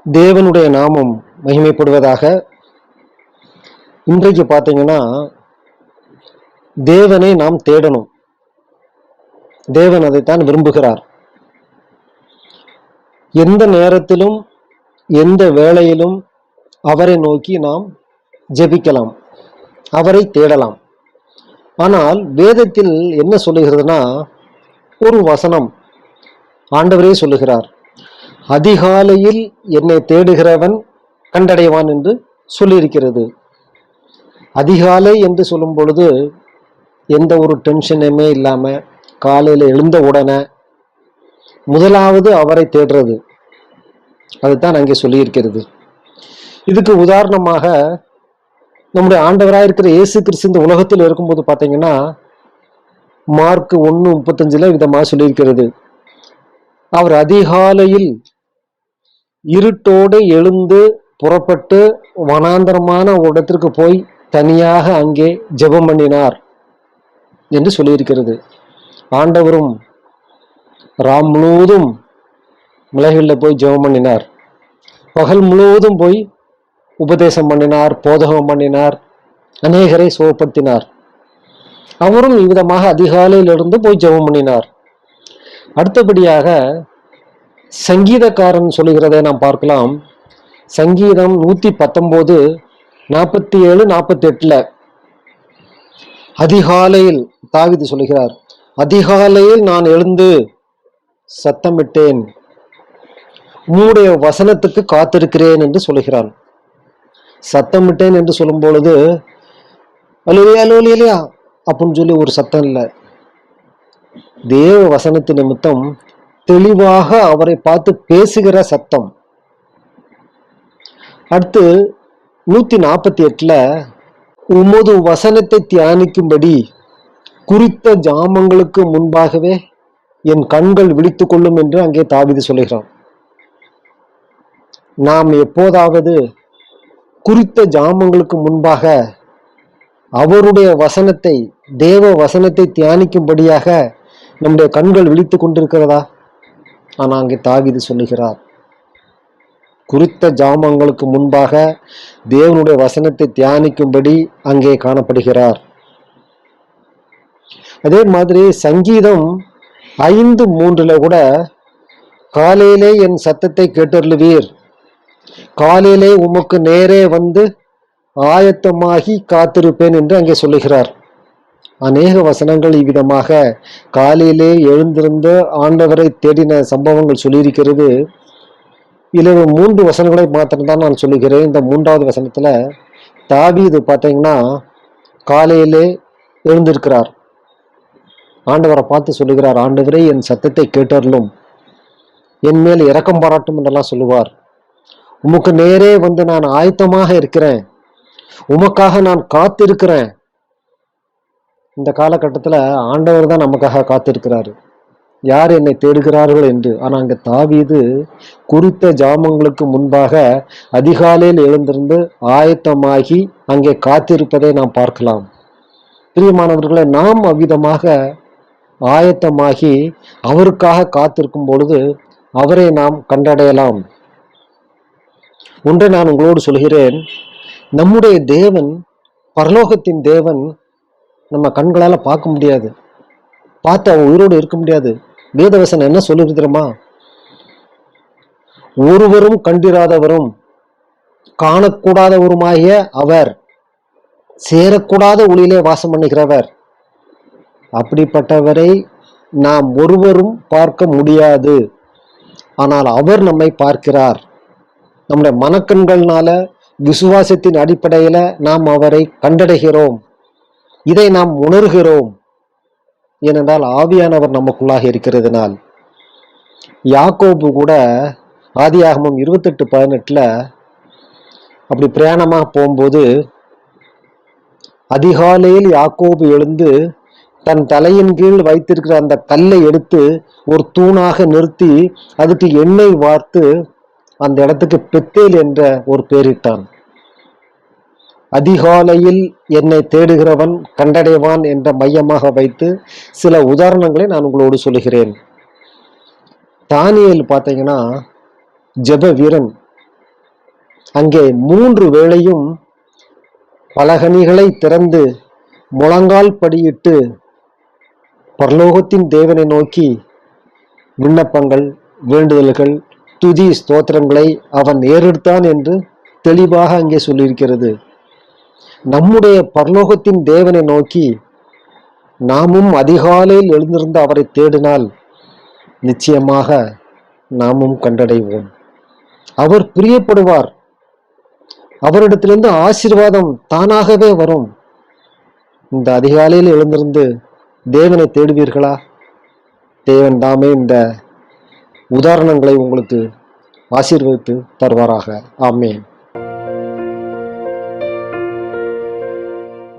தேவனுடைய நாமம் மகிமைப்படுவதாக. இன்றைக்கு பார்த்தீங்கன்னா, தேவனை நாம் தேடணும். தேவன் அதைத்தான் விரும்புகிறார். எந்த நேரத்திலும் எந்த வேளையிலும் அவரை நோக்கி நாம் ஜெபிக்கலாம், அவரை தேடலாம். ஆனால் வேதத்தில் என்ன சொல்லுகிறதுனா, ஒரு வசனம் ஆண்டவரே சொல்லுகிறார், அதிகாலையில் என்னை தேடுகிறவன் கண்டடைவான் என்று சொல்லியிருக்கிறது. அதிகாலை என்று சொல்லும் பொழுது எந்த ஒரு டென்ஷனுமே இல்லாம காலையில எழுந்த உடனே முதலாவது அவரை தேடுறது, அதுதான் அங்கே சொல்லியிருக்கிறது. இதுக்கு உதாரணமாக நம்முடைய ஆண்டவராக இருக்கிற இயேசு கிறிஸ்து இந்த உலகத்தில் இருக்கும்போது பார்த்தீங்கன்னா, மார்க் 1:35 விதமாக சொல்லியிருக்கிறது. அவர் அதிகாலையில் இருட்டோடு எழுந்து புறப்பட்டு வனாந்தரமான ஒரு இடத்திற்கு போய் தனியாக அங்கே ஜெபம் பண்ணினார் என்று சொல்லியிருக்கிறது. ஆண்டவரும் ராம் முழுவதும் மலைகளில் போய் ஜெபம் பண்ணினார், பகல் முழுவதும் போய் உபதேசம் பண்ணினார், போதகம் பண்ணினார், அநேகரை சுகப்படுத்தினார். அவரும் இவ்விதமாக அதிகாலையிலிருந்து போய் ஜெபம் பண்ணினார். அடுத்தபடியாக சங்கீதக்காரன் சொல்லுகிறதை நாம் பார்க்கலாம். சங்கீதம் 119, 47, 48 அதிகாலையில் தாவீது சொல்லுகிறார், அதிகாலையில் நான் எழுந்து சத்தமிட்டேன், உம்முடைய வசனத்துக்கு காத்திருக்கிறேன் என்று சொல்லுகிறான். சத்தமிட்டேன் என்று சொல்லும் பொழுது அலுவலியா அப்படின்னு சொல்லி ஒரு சத்தம் இல்லை. தேவ வசனத்தின் நிமித்தம் தெளிவாக அவரை பார்த்து பேசுகிற சத்தம். அடுத்து 148 உமது வசனத்தை தியானிக்கும்படி குறித்த ஜாமங்களுக்கு முன்பாகவே என் கண்கள் விழித்துக் கொள்ளும் என்று அங்கே தாவீது சொல்லுகிறான். நாம் எப்போதாவது குறித்த ஜாமங்களுக்கு முன்பாக அவருடைய வசனத்தை, தேவ வசனத்தை தியானிக்கும்படியாக நம்முடைய கண்கள் விழித்துக் கொண்டிருக்கிறதா? ஆனால் அங்கே தாவீது சொல்லுகிறார், குறித்த ஜாமங்களுக்கு முன்பாக தேவனுடைய வசனத்தை தியானிக்கும்படி அங்கே காணப்படுகிறார். அதே மாதிரி சங்கீதம் 5:3 கூட, காலையிலே என் சத்தத்தை கேட்டருளுவீர், காலையிலே உமக்கு நேரே வந்து ஆயத்தமாகி காத்திருப்பேன் என்று அங்கே சொல்லுகிறார். அநேக வசனங்கள் இவ்விதமாக காலையிலே எழுந்திருந்த ஆண்டவரை தேடின சம்பவங்கள் சொல்லியிருக்கிறது. இதில் 3 வசனங்களை மாத்திரம்தான் நான் சொல்லுகிறேன். இந்த 3வது வசனத்துல தாவீது பார்த்தீங்கன்னா காலையிலே எழுந்திருக்கிறார், ஆண்டவரை பார்த்து சொல்லுகிறார், ஆண்டவரே என் சத்தத்தை கேட்டருளும், என் மேல் இரக்கம் பாராட்டும் என்றெல்லாம் சொல்லுவார். உமக்கு நேரே வந்து நான் ஆயத்தமாக இருக்கிறேன், உமக்காக நான் காத்திருக்கிறேன். இந்த காலகட்டத்தில் ஆண்டவர் தான் நமக்காக காத்திருக்கிறாரு, யார் என்னை தேடுகிறார்கள் என்று. ஆனால் அங்கே தாவீது குறித்த ஜாமங்களுக்கு முன்பாக அதிகாலையில் எழுந்திருந்து ஆயத்தமாகி அங்கே காத்திருப்பதை நாம் பார்க்கலாம். பிரியமானவர்களை, நாம் அவ்விதமாக ஆயத்தமாகி அவருக்காக காத்திருக்கும் பொழுது அவரை நாம் கண்டடையலாம். ஒன்றை நான் உங்களோடு சொல்கிறேன், நம்முடைய தேவன், பரலோகத்தின் தேவன் நம்ம கண்களால் பார்க்க முடியாது, பார்த்து அவன் உயிரோடு இருக்க முடியாது. வேதவசனம் என்ன சொல்லுது தெரியுமா? ஒருவரும் கண்டிராதவரும் காணக்கூடாதவருமாகிய அவர் சேரக்கூடாத ஒளியிலே வாசம் பண்ணுகிறவர், அப்படிப்பட்டவரை நாம் ஒருவரும் பார்க்க முடியாது. ஆனால் அவர் நம்மை பார்க்கிறார். நம்முடைய மனக்கண்கள்னால விசுவாசத்தின் அடிப்படையில நாம் அவரை கண்டடைகிறோம், இதை நாம் உணர்கிறோம். ஏனென்றால் ஆவியானவர் நமக்குள்ளாக இருக்கிறதுனால். யாக்கோபு கூட ஆதியாகமம் 28:18 அப்படி பிரயாணமாக போகும்போது அதிகாலையில் யாக்கோபு எழுந்து தன் தலையின் கீழ் வைத்திருக்கிற அந்த கல்லை எடுத்து ஒரு தூணாக நிறுத்தி அதுக்கு எண்ணெய் வார்த்து அந்த இடத்துக்கு பெத்தேல் என்ற ஒரு பெயரிட்டான். அதிகாலையில் என்னை தேடுகிறவன் கண்டடைவான் என்ற மையமாக வைத்து சில உதாரணங்களை நான் உங்களோடு சொல்லுகிறேன். தானியேல் பார்த்தீங்கன்னா ஜெப வீரன், அங்கே 3 வேளையும் பலகணிகளை திறந்து முழங்கால் படியிட்டு பரலோகத்தின் தேவனை நோக்கி விண்ணப்பங்கள், வேண்டுதல்கள், துதி, ஸ்தோத்திரங்களை அவன் ஏறெடுத்தான் என்று தெளிவாக அங்கே சொல்லியிருக்கிறது. நம்முடைய பரலோகத்தின் தேவனை நோக்கி நாமும் அதிகாலையில் எழுந்திருந்து அவரை தேடினால் நிச்சயமாக நாமும் கண்டடைவோம். அவர் பிரியப்படுவார். அவரிடத்திலிருந்து ஆசீர்வாதம் தானாகவே வரும். இந்த அதிகாலையில் எழுந்திருந்து தேவனை தேடுவீர்களா? தேவன் தாமே இந்த உதாரணங்களை உங்களுக்கு ஆசீர்வதித்து தருவாராக. ஆமென்.